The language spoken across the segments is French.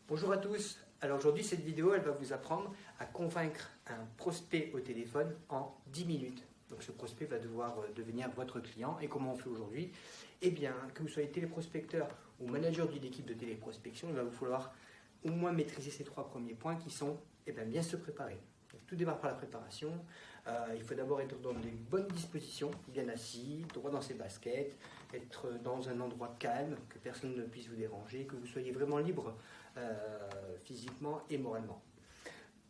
Bonjour à tous. Alors aujourd'hui, cette vidéo, elle va vous apprendre à convaincre un prospect au téléphone en 10 minutes. Donc ce prospect va devoir devenir votre client. Et comment on fait aujourd'hui? Eh bien, que vous soyez téléprospecteur ou manager d'une équipe de téléprospection, il va vous falloir au moins maîtriser ces trois premiers points qui sont bien se préparer. Donc, tout démarre par la préparation. Il faut d'abord être dans de bonnes dispositions, bien assis, droit dans ses baskets, être dans un endroit calme, que personne ne puisse vous déranger, que vous soyez vraiment libre physiquement et moralement.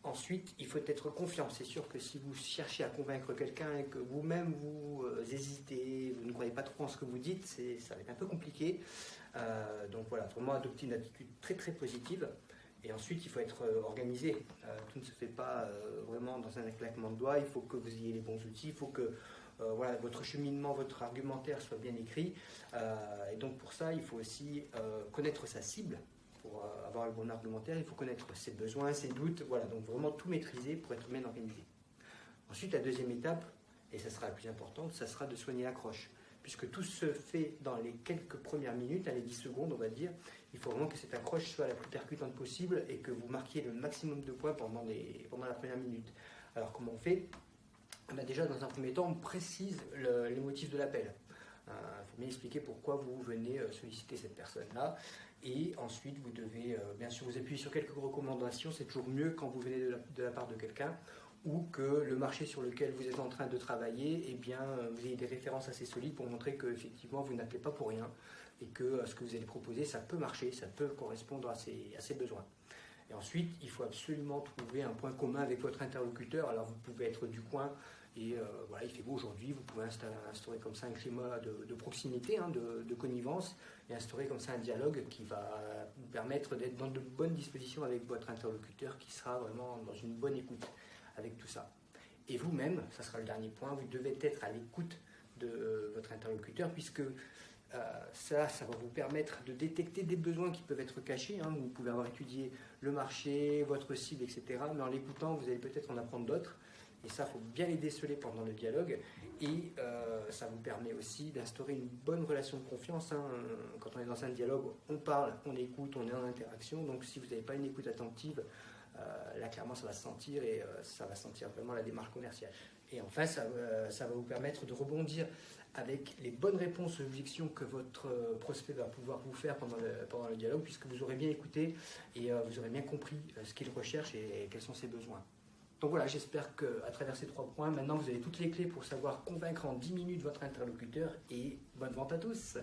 Ensuite, il faut être confiant. C'est sûr que si vous cherchez à convaincre quelqu'un et que vous-même vous hésitez, vous ne croyez pas trop en ce que vous dites, ça va être un peu compliqué. Donc voilà, vraiment adopter une attitude très très positive. Et ensuite, il faut être organisé. Tout ne se fait pas vraiment dans un claquement de doigts. Il faut que vous ayez les bons outils. Il faut que votre cheminement, votre argumentaire soit bien écrit. Et donc pour ça, il faut aussi connaître sa cible. Pour avoir le bon argumentaire, il faut connaître ses besoins, ses doutes. Voilà, donc vraiment tout maîtriser pour être bien organisé. Ensuite, la deuxième étape, et ça sera la plus importante, ça sera de soigner l'accroche. Puisque tout se fait dans les quelques premières minutes, les 10 secondes, on va dire, il faut vraiment que cette accroche soit la plus percutante possible et que vous marquiez le maximum de points pendant la première minute. Alors comment on fait? Déjà, dans un premier temps, on précise les motifs de l'appel. Il faut bien expliquer pourquoi vous venez solliciter cette personne-là. Et ensuite, vous devez bien sûr vous appuyer sur quelques recommandations. C'est toujours mieux quand vous venez de la part de quelqu'un, ou que le marché sur lequel vous êtes en train de travailler, vous ayez des références assez solides pour montrer qu'effectivement vous n'appelez pas pour rien et que ce que vous allez proposer, ça peut marcher, ça peut correspondre à ses besoins. Et ensuite, il faut absolument trouver un point commun avec votre interlocuteur. Alors vous pouvez être du coin et il fait beau aujourd'hui, vous pouvez instaurer comme ça un climat de proximité, de connivence, et instaurer comme ça un dialogue qui va vous permettre d'être dans de bonnes dispositions avec votre interlocuteur qui sera vraiment dans une bonne écoute avec tout ça. Et vous-même, ça sera le dernier point, vous devez être à l'écoute de votre interlocuteur puisque ça va vous permettre de détecter des besoins qui peuvent être cachés. Vous pouvez avoir étudié le marché, votre cible, etc. Mais en l'écoutant, vous allez peut-être en apprendre d'autres. Et ça, il faut bien les déceler pendant le dialogue. Et ça vous permet aussi d'instaurer une bonne relation de confiance. Quand on est dans un dialogue, on parle, on écoute, on est en interaction. Donc si vous n'avez pas une écoute attentive, là clairement ça va se sentir et ça va sentir vraiment la démarche commerciale. Et enfin, ça va vous permettre de rebondir avec les bonnes réponses aux objections que votre prospect va pouvoir vous faire pendant le dialogue, puisque vous aurez bien écouté et vous aurez bien compris ce qu'il recherche et quels sont ses besoins. Donc voilà, j'espère qu'à travers ces trois points, maintenant vous avez toutes les clés pour savoir convaincre en 10 minutes votre interlocuteur et bonne vente à tous.